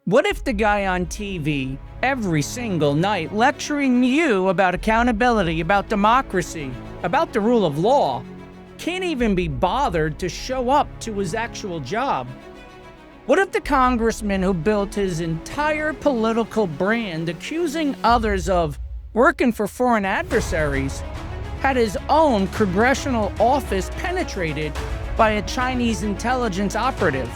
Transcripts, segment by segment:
What if the guy on TV every single night lecturing you about accountability, about democracy, about the rule of law, can't even be bothered to show up to his actual job? What if the congressman who built his entire political brand accusing others of working for foreign adversaries had his own congressional office penetrated by a Chinese intelligence operative?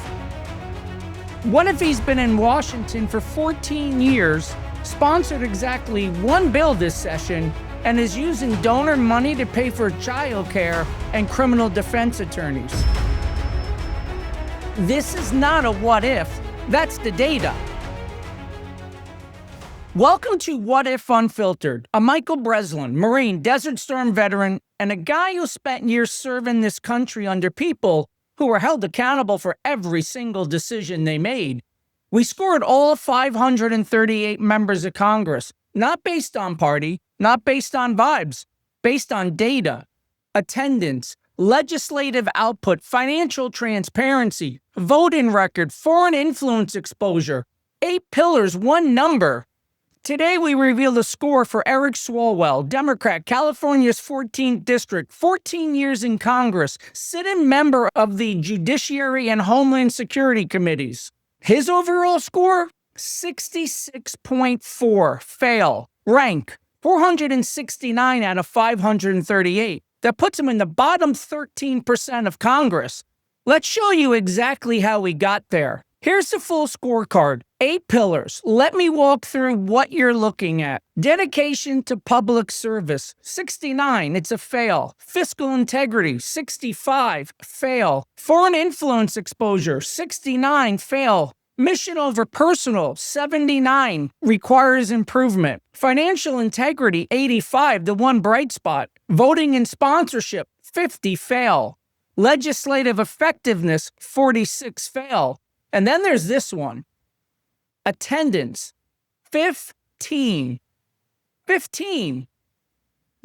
What if he's been in Washington for 14 years, sponsored exactly one bill this session, and is using donor money to pay for childcare and criminal defense attorneys? This is not a what if, that's the data. Welcome to What If Unfiltered. I'm Michael Breslin, Marine, Desert Storm veteran, and a guy who spent years serving this country under people who were held accountable for every single decision they made. We scored all 538 members of Congress, not based on party, not based on vibes, based on data, attendance, legislative output, financial transparency, voting record, foreign influence exposure, 8 pillars, one number. Today, we reveal the score for Eric Swalwell, Democrat, California's 14th District, 14 years in Congress, sitting member of the Judiciary and Homeland Security Committees. His overall score? 66.4, fail. Rank, 469 out of 538. That puts him in the bottom 13% of Congress. Let's show you exactly how we got there. Here's the full scorecard. 8 pillars. Let me walk through what you're looking at. Dedication to public service, 69, it's a fail. Fiscal integrity, 65, fail. Foreign influence exposure, 69, fail. Mission over personal, 79, requires improvement. Financial integrity, 85, the one bright spot. Voting and sponsorship, 50, fail. Legislative effectiveness, 46, fail. And then there's this one. Attendance, 15. 15.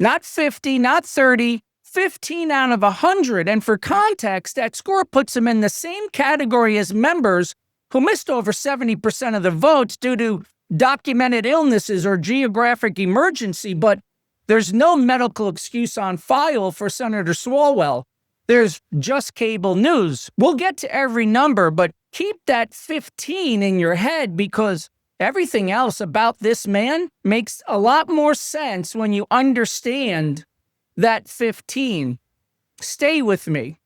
Not 50, not 30, 15 out of 100. And for context, that score puts him in the same category as members who missed over 70% of the votes due to documented illnesses or geographic emergency, but there's no medical excuse on file for Senator Swalwell. There's just cable news. We'll get to every number, but keep that 15 in your head because everything else about this man makes a lot more sense when you understand that 15. Stay with me.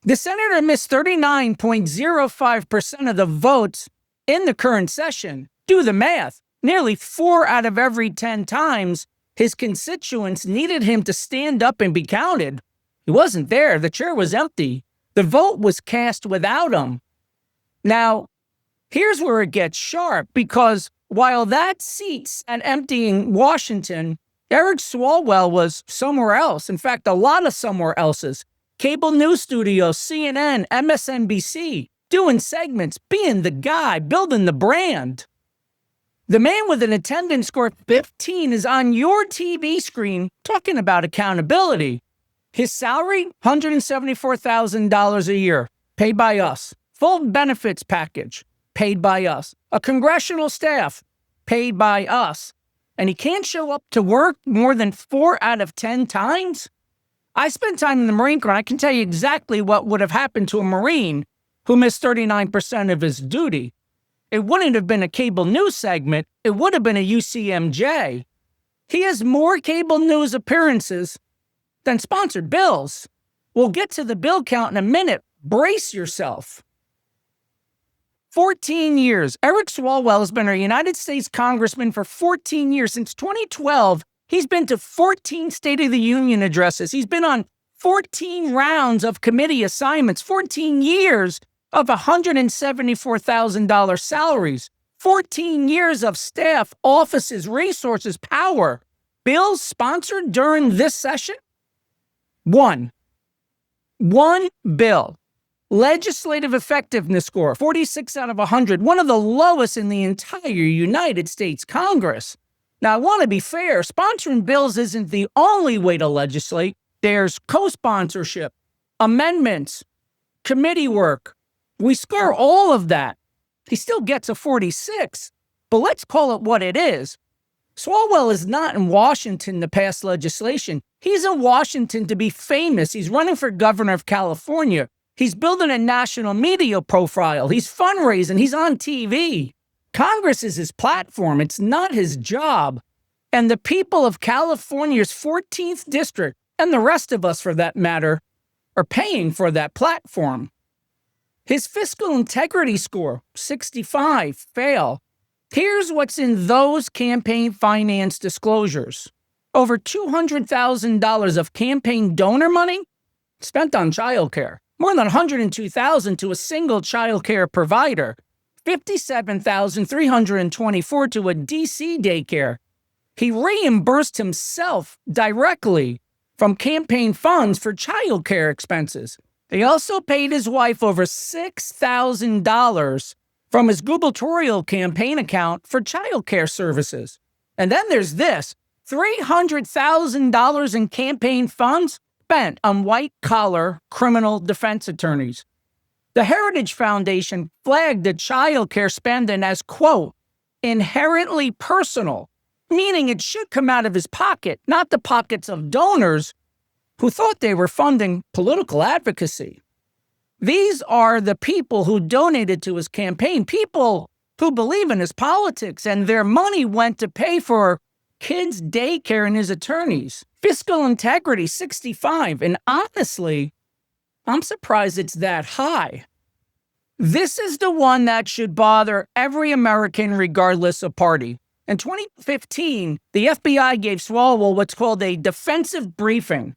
The senator missed 39.05% of the votes in the current session. Do the math. Nearly 4 out of every 10 times his constituents needed him to stand up and be counted. He wasn't there. The chair was empty. The vote was cast without him. Now, here's where it gets sharp, because while that seat sat empty in Washington, Eric Swalwell was somewhere else. In fact, a lot of somewhere else's. Cable news studios, CNN, MSNBC, doing segments, being the guy, building the brand. The man with an attendance score of 15 is on your TV screen talking about accountability. His salary, $174,000 a year, paid by us. Full benefits package, paid by us. A congressional staff, paid by us. And he can't show up to work more than 4 out of 10 times? I spent time in the Marine Corps, and I can tell you exactly what would have happened to a Marine who missed 39% of his duty. It wouldn't have been a cable news segment. It would have been a UCMJ. He has more cable news appearances than sponsored bills. We'll get to the bill count in a minute. Brace yourself. 14 years. Eric Swalwell has been a United States Congressman for 14 years. Since 2012, he's been to 14 State of the Union addresses. He's been on 14 rounds of committee assignments, 14 years of $174,000 salaries, 14 years of staff, offices, resources, power. Bills sponsored during this session? One bill. Legislative effectiveness score, 46 out of 100, one of the lowest in the entire United States Congress. Now, I want to be fair. Sponsoring bills isn't the only way to legislate. There's co-sponsorship, amendments, committee work. We score all of that. He still gets a 46, but let's call it what it is. Swalwell is not in Washington to pass legislation. He's in Washington to be famous. He's running for governor of California. He's building a national media profile. He's fundraising. He's on TV. Congress is his platform. It's not his job. And the people of California's 14th district, and the rest of us for that matter, are paying for that platform. His fiscal integrity score, 65, fail. Here's what's in those campaign finance disclosures. Over $200,000 of campaign donor money spent on childcare. More than $102,000 to a single childcare provider. $57,324 to a DC daycare. He reimbursed himself directly from campaign funds for childcare expenses. He also paid his wife over $6,000 from his gubernatorial campaign account for childcare services. And then there's this, $300,000 in campaign funds spent on white-collar criminal defense attorneys. The Heritage Foundation flagged the childcare spending as, quote, inherently personal, meaning it should come out of his pocket, not the pockets of donors who thought they were funding political advocacy. These are the people who donated to his campaign, people who believe in his politics, and their money went to pay for kids' daycare and his attorneys. Fiscal integrity, 65, and honestly, I'm surprised it's that high. This is the one that should bother every American regardless of party. In 2015, the FBI gave Swalwell what's called a defensive briefing.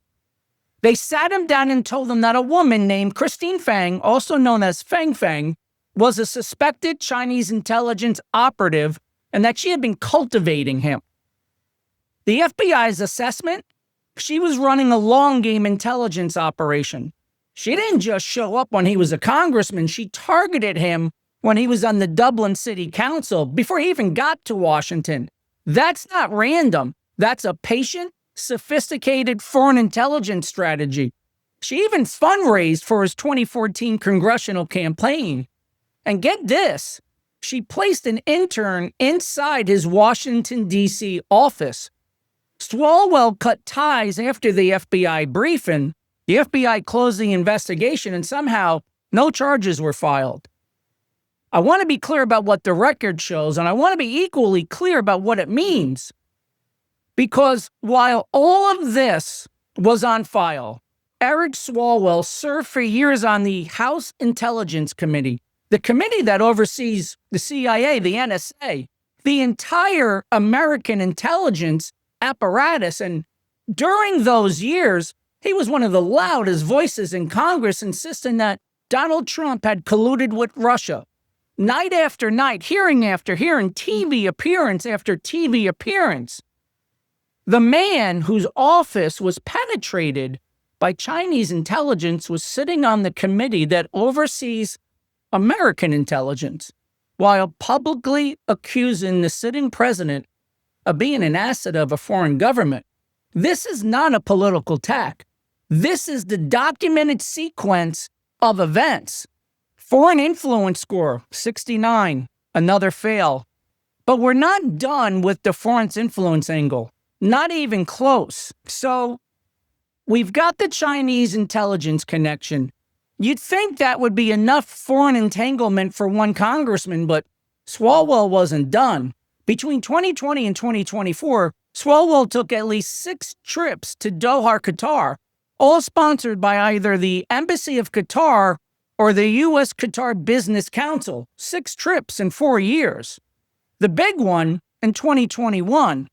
They sat him down and told him that a woman named Christine Fang, also known as Fang Fang, was a suspected Chinese intelligence operative and that she had been cultivating him. The FBI's assessment? She was running a long-game intelligence operation. She didn't just show up when he was a congressman. She targeted him when he was on the Dublin City Council before he even got to Washington. That's not random. That's a patient, sophisticated foreign intelligence strategy. She even fundraised for his 2014 congressional campaign. And get this, she placed an intern inside his Washington, D.C. office. Swalwell cut ties after the FBI briefing. The FBI closed the investigation and somehow no charges were filed. I want to be clear about what the record shows, and I want to be equally clear about what it means. Because while all of this was on file, Eric Swalwell served for years on the House Intelligence Committee, the committee that oversees the CIA, the NSA, the entire American intelligence apparatus. And during those years, he was one of the loudest voices in Congress insisting that Donald Trump had colluded with Russia. Night after night, hearing after hearing, TV appearance after TV appearance. The man whose office was penetrated by Chinese intelligence was sitting on the committee that oversees American intelligence, while publicly accusing the sitting president of being an asset of a foreign government. This is not a political attack. This is the documented sequence of events. Foreign influence score, 69, another fail. But we're not done with the foreign influence angle. Not even close. So we've got the Chinese intelligence connection. You'd think that would be enough foreign entanglement for one congressman, but Swalwell wasn't done. Between 2020 and 2024, Swalwell took at least 6 trips to Doha, Qatar, all sponsored by either the Embassy of Qatar or the U.S. Qatar Business Council. 6 trips in 4 years. The big one in 2021,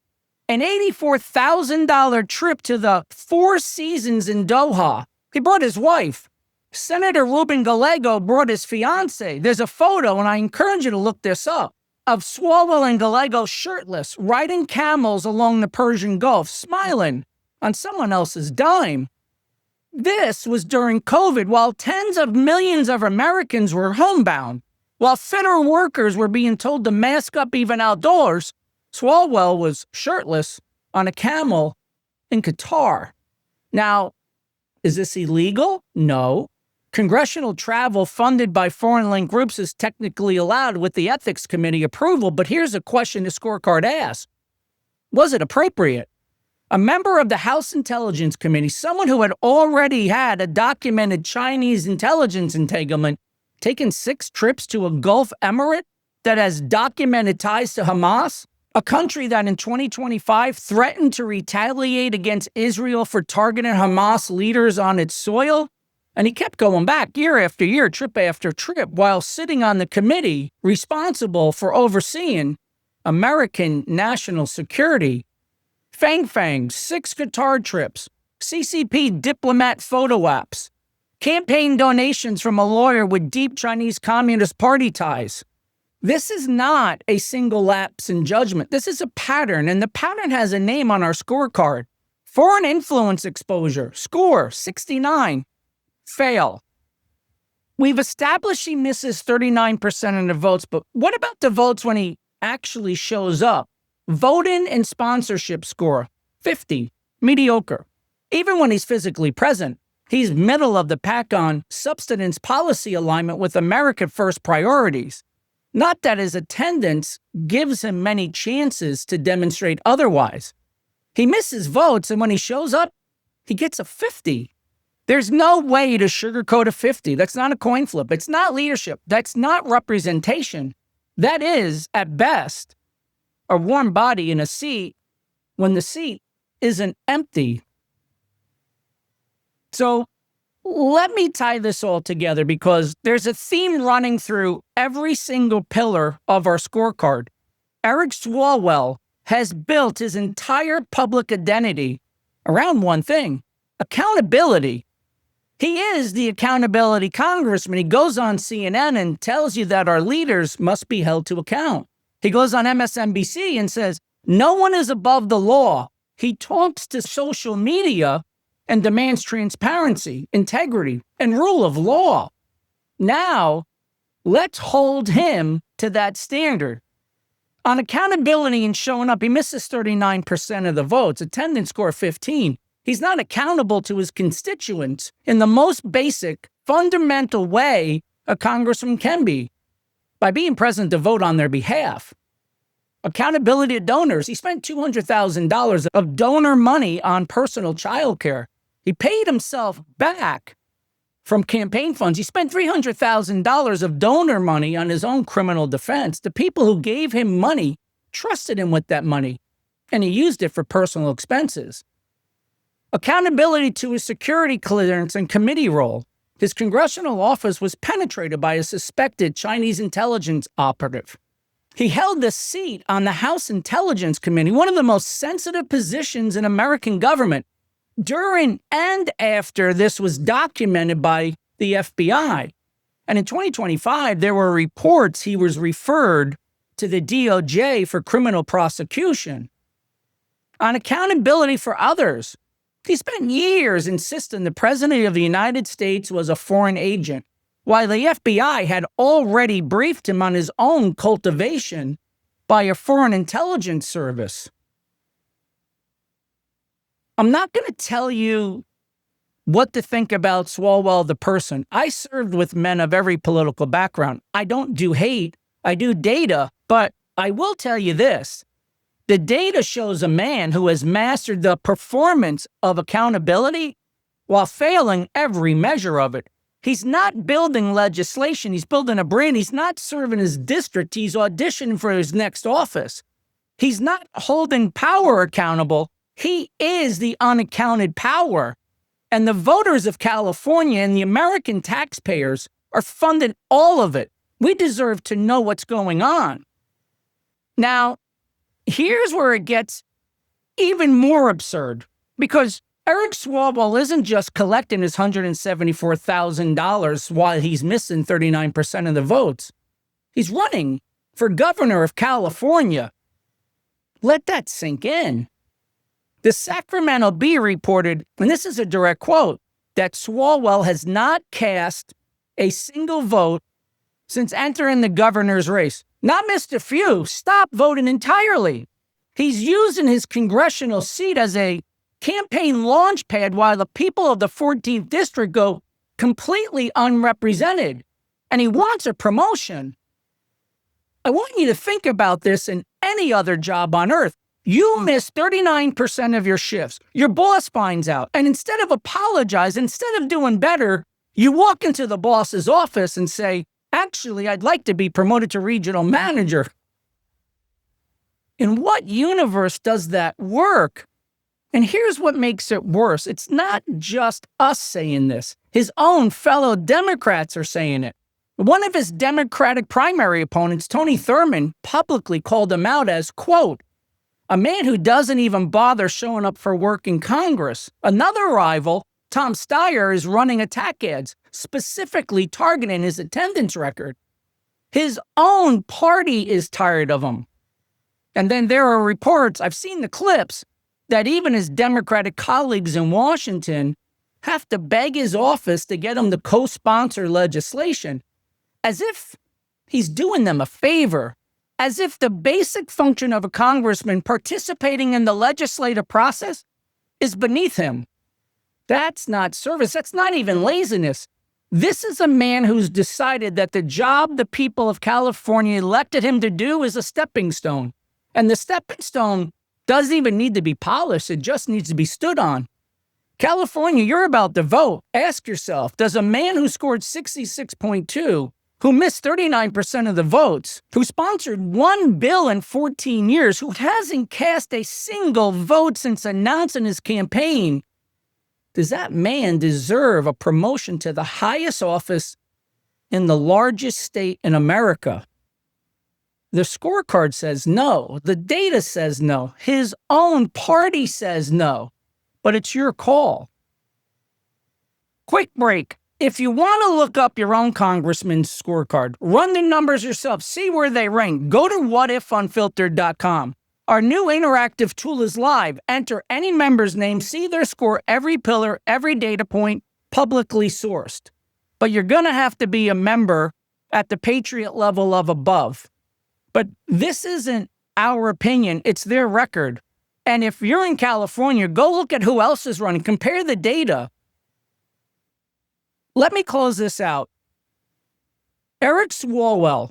an $84,000 trip to the Four Seasons in Doha. He brought his wife. Senator Ruben Gallego brought his fiancée. There's a photo, and I encourage you to look this up, of Swalwell and Gallego shirtless, riding camels along the Persian Gulf, smiling on someone else's dime. This was during COVID, while tens of millions of Americans were homebound. While federal workers were being told to mask up even outdoors, Swalwell was shirtless on a camel in Qatar. Now, is this illegal? No. Congressional travel funded by foreign-linked groups is technically allowed with the Ethics Committee approval, but here's a question the scorecard asks. Was it appropriate? A member of the House Intelligence Committee, someone who had already had a documented Chinese intelligence entanglement, taken 6 trips to a Gulf Emirate that has documented ties to Hamas, a country that in 2025 threatened to retaliate against Israel for targeting Hamas leaders on its soil? And he kept going back year after year, trip after trip, while sitting on the committee responsible for overseeing American national security. Fang, 6 Qatar trips, CCP diplomat photo apps, campaign donations from a lawyer with deep Chinese Communist Party ties. This is not a single lapse in judgment. This is a pattern, and the pattern has a name on our scorecard. Foreign influence exposure, score 69. Fail. We've established he misses 39% of the votes, but what about the votes when he actually shows up? Vote-in and sponsorship score, 50. Mediocre. Even when he's physically present, he's middle of the pack on substance policy alignment with America First priorities. Not that his attendance gives him many chances to demonstrate otherwise. He misses votes, and when he shows up, he gets a 50. There's no way to sugarcoat a 50. That's not a coin flip. It's not leadership. That's not representation. That is, at best, a warm body in a seat when the seat isn't empty. So let me tie this all together because there's a theme running through every single pillar of our scorecard. Eric Swalwell has built his entire public identity around one thing: accountability. He is the accountability congressman. He goes on CNN and tells you that our leaders must be held to account. He goes on MSNBC and says, no one is above the law. He talks to social media and demands transparency, integrity, and rule of law. Now, let's hold him to that standard. On accountability and showing up, he misses 39% of the votes, attendance score 15. He's not accountable to his constituents in the most basic, fundamental way a congressman can be, by being present to vote on their behalf. Accountability to donors. He spent $200,000 of donor money on personal child care. He paid himself back from campaign funds. He spent $300,000 of donor money on his own criminal defense. The people who gave him money trusted him with that money, and he used it for personal expenses. Accountability to his security clearance and committee role. His congressional office was penetrated by a suspected Chinese intelligence operative. He held the seat on the House Intelligence Committee, one of the most sensitive positions in American government, during and after this was documented by the FBI. And in 2025, there were reports he was referred to the DOJ for criminal prosecution. On accountability for others, he spent years insisting the President of the United States was a foreign agent, while the FBI had already briefed him on his own cultivation by a foreign intelligence service. I'm not going to tell you what to think about Swalwell the person. I served with men of every political background. I don't do hate, I do data, but I will tell you this. The data shows a man who has mastered the performance of accountability while failing every measure of it. He's not building legislation. He's building a brand. He's not serving his district. He's auditioning for his next office. He's not holding power accountable. He is the unaccounted power. And the voters of California and the American taxpayers are funding all of it. We deserve to know what's going on. Now, here's where it gets even more absurd, because Eric Swalwell isn't just collecting his $174,000 while he's missing 39% of the votes. He's running for governor of California. Let that sink in. The Sacramento Bee reported, and this is a direct quote, that Swalwell has not cast a single vote since entering the governor's race. Not missed a few, stopped voting entirely. He's using his congressional seat as a campaign launch pad while the people of the 14th district go completely unrepresented, and he wants a promotion. I want you to think about this in any other job on earth. You miss 39% of your shifts. Your boss finds out. And instead of apologizing, instead of doing better, you walk into the boss's office and say, actually, I'd like to be promoted to regional manager. In what universe does that work? And here's what makes it worse. It's not just us saying this. His own fellow Democrats are saying it. One of his Democratic primary opponents, Tony Thurmond, publicly called him out as, quote, a man who doesn't even bother showing up for work in Congress. Another rival, Tom Steyer, is running attack ads, specifically targeting his attendance record. His own party is tired of him. And then there are reports, I've seen the clips, that even his Democratic colleagues in Washington have to beg his office to get him to co-sponsor legislation, as if he's doing them a favor, as if the basic function of a congressman participating in the legislative process is beneath him. That's not service. That's not even laziness. This is a man who's decided that the job the people of California elected him to do is a stepping stone. And the stepping stone doesn't even need to be polished. It just needs to be stood on. California, you're about to vote. Ask yourself, does a man who scored 66.2, who missed 39% of the votes, who sponsored one bill in 14 years, who hasn't cast a single vote since announcing his campaign, does that man deserve a promotion to the highest office in the largest state in America? The scorecard says no. The data says no. His own party says no. But it's your call. Quick break. If you want to look up your own congressman's scorecard, run the numbers yourself, see where they rank, go to whatifunfiltered.com. Our new interactive tool is live. Enter any member's name, see their score, every pillar, every data point, publicly sourced. But you're going to have to be a member at the Patriot level of above. But this isn't our opinion, it's their record. And if you're in California, go look at who else is running, compare the data. Let me close this out. Eric Swalwell,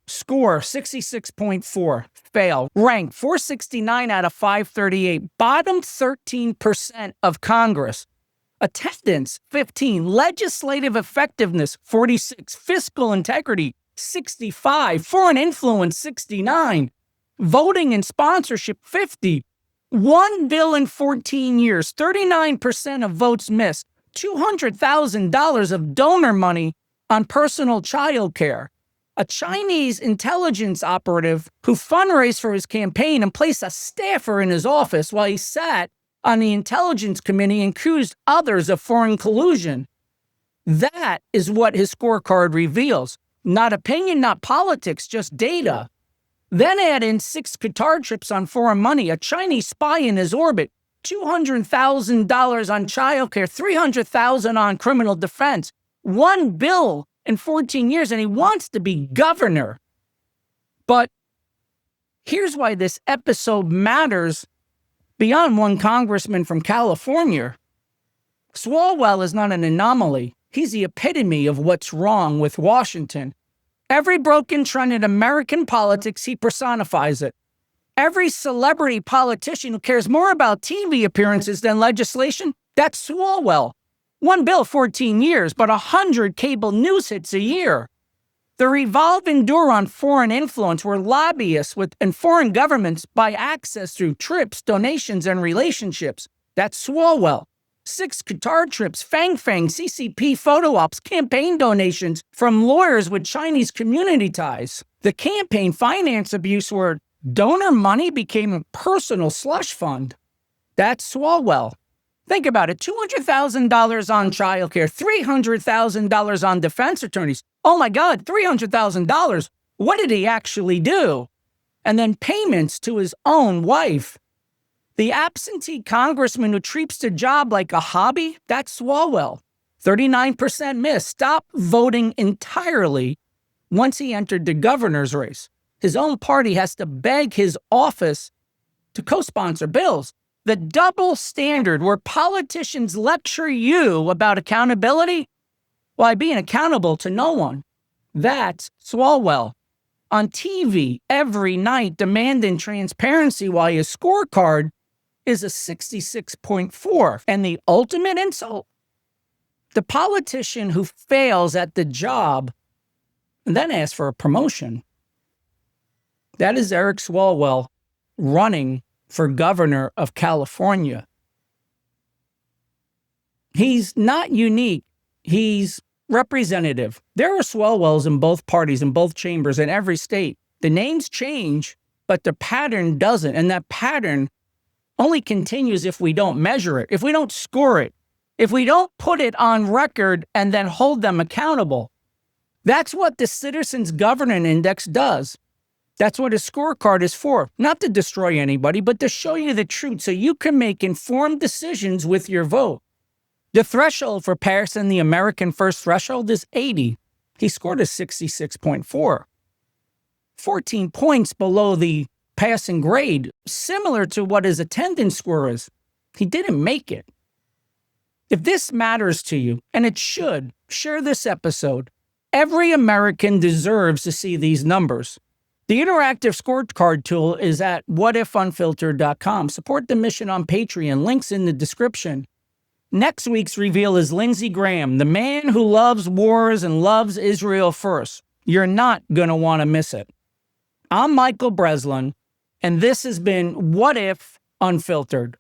score 66.4, fail, rank 469 out of 538, bottom 13% of Congress. Attendance, 15, legislative effectiveness, 46, fiscal integrity, 65, foreign influence, 69, voting and sponsorship, 50, one bill in 14 years, 39% of votes missed, $200,000 of donor money on personal child care. A Chinese intelligence operative who fundraised for his campaign and placed a staffer in his office while he sat on the intelligence committee and accused others of foreign collusion. That is what his scorecard reveals. Not opinion, not politics, just data. Then add in 6 Qatar trips on foreign money, a Chinese spy in his orbit, $200,000 on childcare, $300,000 on criminal defense, one bill in 14 years, and he wants to be governor. But here's why this episode matters beyond one congressman from California. Swalwell is not an anomaly. He's the epitome of what's wrong with Washington. Every broken trend in American politics, he personifies it. Every celebrity politician who cares more about TV appearances than legislation, that's Swalwell. One bill, 14 years, but 100 cable news hits a year. The revolving door on foreign influence, where lobbyists and foreign governments buy access through trips, donations, and relationships, that's Swalwell. 6 Qatar trips, Fang, CCP photo ops, campaign donations from lawyers with Chinese community ties. The campaign finance abuse where donor money became a personal slush fund. That's Swalwell. Think about it, $200,000 on childcare, $300,000 on defense attorneys. Oh my God, $300,000. What did he actually do? And then payments to his own wife. The absentee congressman who treats the job like a hobby, that's Swalwell. 39% miss. Stop voting entirely once he entered the governor's race. His own party has to beg his office to co-sponsor bills. The double standard where politicians lecture you about accountability, while being accountable to no one. That's Swalwell. On TV every night demanding transparency while your scorecard is a 66.4. And the ultimate insult? The politician who fails at the job and then asks for a promotion. That is Eric Swalwell running for governor of California. He's not unique. He's representative. There are Swalwells in both parties, in both chambers, in every state. The names change, but the pattern doesn't. And that pattern only continues if we don't measure it, if we don't score it, if we don't put it on record and then hold them accountable. That's what the Citizens Governance Index does. That's what a scorecard is for. Not to destroy anybody, but to show you the truth so you can make informed decisions with your vote. The threshold for passing the American First threshold is 80. He scored a 66.4. 14 points below the passing grade, similar to what his attendance score is. He didn't make it. If this matters to you, and it should, share this episode. Every American deserves to see these numbers. The interactive scorecard tool is at whatifunfiltered.com. Support the mission on Patreon. Links in the description. Next week's reveal is Lindsey Graham, the man who loves wars and loves Israel first. You're not going to want to miss it. I'm Michael Breslin, and this has been What If Unfiltered.